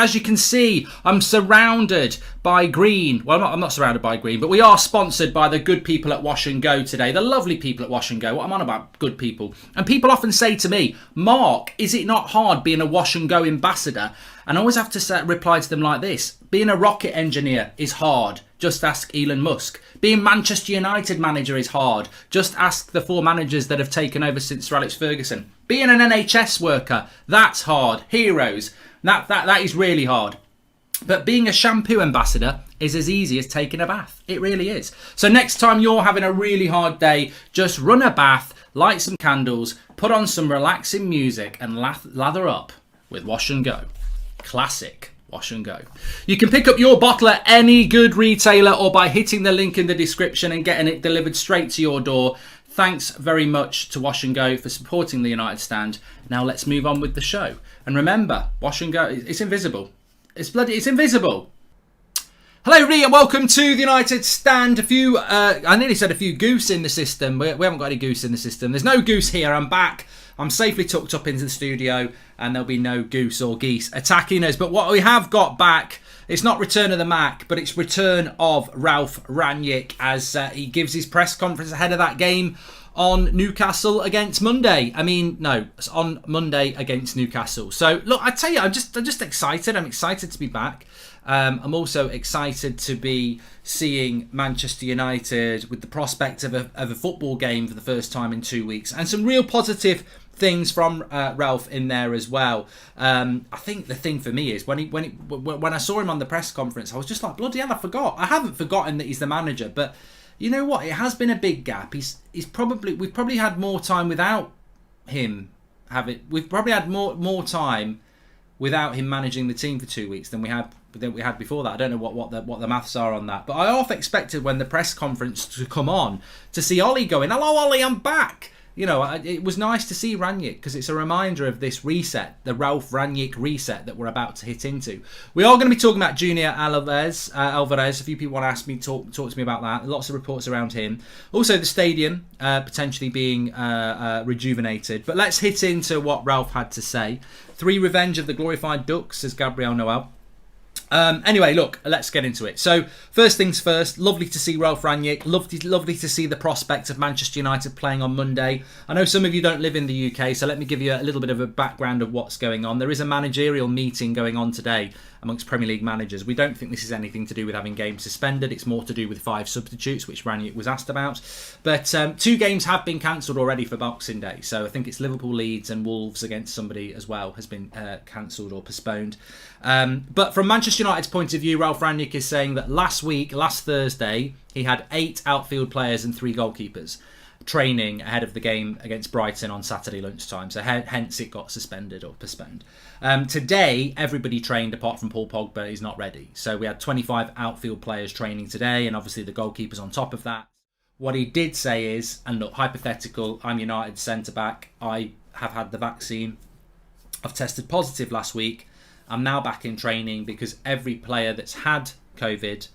As you can see, I'm surrounded by green. Well, I'm not surrounded by green, but we are sponsored by the good people at Wash and Go today. The lovely people at Wash and Go. What I'm on about, good people. And people often say to me, Mark, is it not hard being a Wash and Go ambassador? And I always have to reply to them like this. Being a rocket engineer is hard. Just ask Elon Musk. Being Manchester United manager is hard. Just ask the 4 managers that have taken over since Sir Alex Ferguson. Being an NHS worker, that's hard. Heroes. That is really hard. But being a shampoo ambassador is as easy as taking a bath. It really is. So next time you're having a really hard day, just run a bath, light some candles, put on some relaxing music and lather up with Wash and Go. Classic Wash and Go. You can pick up your bottle at any good retailer or by hitting the link in the description and getting it delivered straight to your door. Thanks very much to Wash and Go for supporting the United Stand. Now let's move on with the show. And remember, Wash and Go, it's invisible. It's invisible. Hello, Ree, and welcome to the United Stand. I nearly said a few goose in the system. We haven't got any goose in the system. There's no goose here. I'm back. I'm safely tucked up into the studio, and there'll be no goose or geese attacking us. But what we have got back, it's not return of the Mac, but it's return of Ralf Rangnick as he gives his press conference ahead of that game on Newcastle against Monday. It's on Monday against Newcastle. So, look, I tell you, I'm just excited. I'm excited to be back. I'm also excited to be seeing Manchester United with the prospect of a football game for the first time in 2 weeks. And some real positive things from Ralf in there as well. I think the thing for me is when I saw him on the press conference, I was just like, bloody hell, I forgot. I haven't forgotten that he's the manager, but you know what? It has been a big gap. We've probably had more time without him. We've probably had more time without him managing the team for 2 weeks than we had before that. I don't know what the maths are on that, but I half expected when the press conference to come on to see Ollie going, "Hello, Ollie, I'm back." You know, it was nice to see Rangnick because it's a reminder of this reset, the Ralf Rangnick reset that we're about to hit into. We are going to be talking about Junior Alvarez. A few people want to ask me, talk to me about that. Lots of reports around him. Also, the stadium potentially being rejuvenated. But let's hit into what Ralf had to say. 3 revenge of the glorified ducks, says Gabriel Noel. Anyway, look, let's get into it. So, first things first, lovely to see Ralf Rangnick. Lovely to see the prospect of Manchester United playing on Monday. I know some of you don't live in the UK, so let me give you a little bit of a background of what's going on. There is a managerial meeting going on today amongst Premier League managers. We don't think this is anything to do with having games suspended. It's more to do with 5 substitutes, which Rangnick was asked about. But 2 games have been cancelled already for Boxing Day. So I think it's Liverpool, Leeds and Wolves against somebody as well has been cancelled or postponed. But from Manchester United's point of view, Ralf Rangnick is saying that last Thursday, he had 8 outfield players and 3 goalkeepers training ahead of the game against Brighton on Saturday lunchtime. So hence it got suspended or postponed. Today, everybody trained apart from Paul Pogba. He's not ready. So we had 25 outfield players training today and obviously the goalkeepers on top of that. What he did say is, and look, hypothetical, I'm United centre-back. I have had the vaccine. I've tested positive last week. I'm now back in training because every player that's had COVID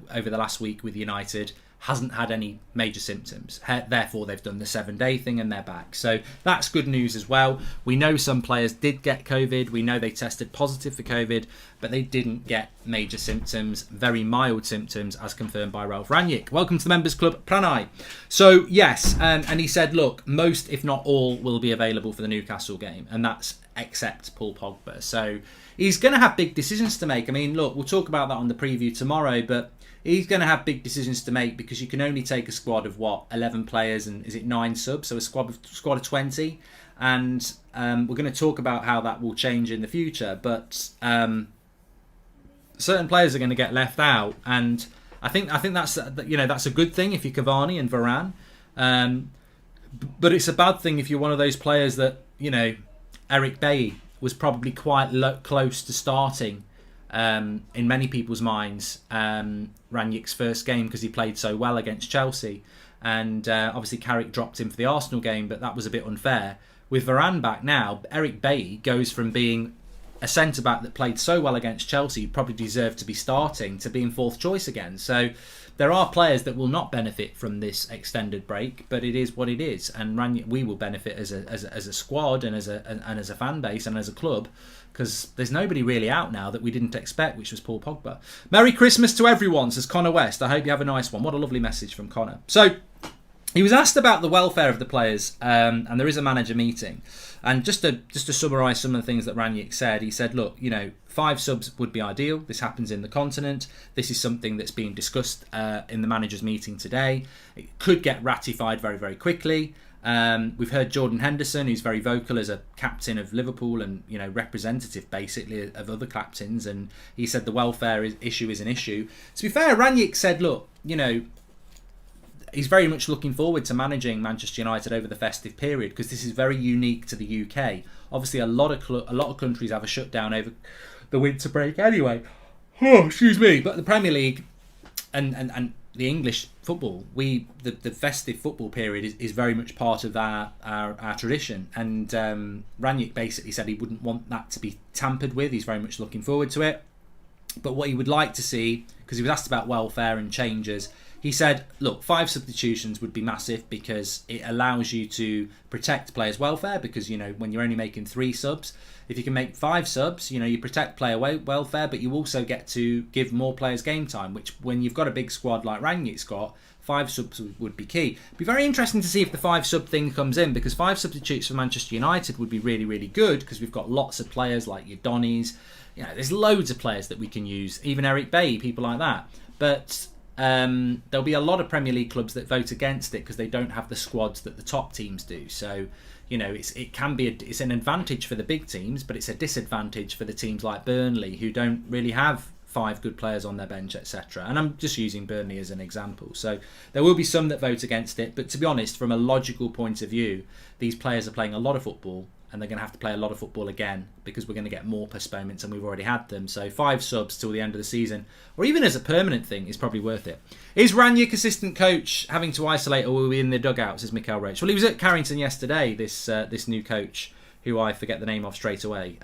over the last week with United hasn't had any major symptoms. Therefore, they've done the 7-day thing and they're back. So that's good news as well. We know some players did get COVID. We know they tested positive for COVID, but they didn't get major symptoms, very mild symptoms, as confirmed by Ralf Rangnick. Welcome to the Members Club, Pranay. So, yes, and he said, look, most, if not all, will be available for the Newcastle game, and that's except Paul Pogba. So he's going to have big decisions to make. I mean, look, we'll talk about that on the preview tomorrow, but he's going to have big decisions to make because you can only take a squad of 11 players and is it 9 subs, so a squad of 20, and we're going to talk about how that will change in the future. But certain players are going to get left out, and I think that's that's a good thing if you're Cavani and Varane, but it's a bad thing if you're one of those players that Eric Bailly was probably quite close to starting. In many people's minds, Rangnick's first game because he played so well against Chelsea, and obviously Carrick dropped him for the Arsenal game, but that was a bit unfair. With Varane back now, Eric Bailly goes from being a centre-back that played so well against Chelsea probably deserved to be starting to be in fourth choice again. So there are players that will not benefit from this extended break, but it is what it is. And we will benefit as a squad and as a fan base and as a club, because there's nobody really out now that we didn't expect, which was Paul Pogba. Merry Christmas to everyone, says Connor West. I hope you have a nice one. What a lovely message from Connor. So he was asked about the welfare of the players, and there is a manager meeting. And just to summarise some of the things that Rangnicks said, he said, look, 5 subs would be ideal. This happens in the continent. This is something that's being discussed in the managers' meeting today. It could get ratified very, very quickly. We've heard Jordan Henderson, who's very vocal as a captain of Liverpool and representative basically of other captains, and he said the welfare issue is an issue. To be fair, Rangnicks said, look, he's very much looking forward to managing Manchester United over the festive period, because this is very unique to the UK. Obviously, a lot of countries have a shutdown over the winter break anyway. Oh, excuse me. But the Premier League and the English football, the festive football period is very much part of our tradition. And Rangnick basically said he wouldn't want that to be tampered with. He's very much looking forward to it. But what he would like to see, because he was asked about welfare and changes, he said, look, 5 substitutions would be massive, because it allows you to protect players' welfare, because, when you're only making 3 subs, if you can make 5 subs, you protect player welfare, but you also get to give more players game time, which when you've got a big squad like Rangnick's got, 5 subs would be key. It'd be very interesting to see if the 5 sub thing comes in, because 5 substitutes for Manchester United would be really, really good, because we've got lots of players like your Donnies. There's loads of players that we can use, even Eric Bailly, people like that. But there'll be a lot of Premier League clubs that vote against it because they don't have the squads that the top teams do. So, it's an advantage for the big teams, but it's a disadvantage for the teams like Burnley, who don't really have 5 good players on their bench, etc. And I'm just using Burnley as an example. So there will be some that vote against it, but to be honest, from a logical point of view, these players are playing a lot of football, and they're going to have to play a lot of football again, because we're going to get more postponements, and we've already had them. So 5 subs till the end of the season, or even as a permanent thing, is probably worth it. Is Rangnick assistant coach having to isolate, or will we in the dugout, says Mikel Roach? Well, he was at Carrington yesterday, this new coach, who I forget the name of straight away.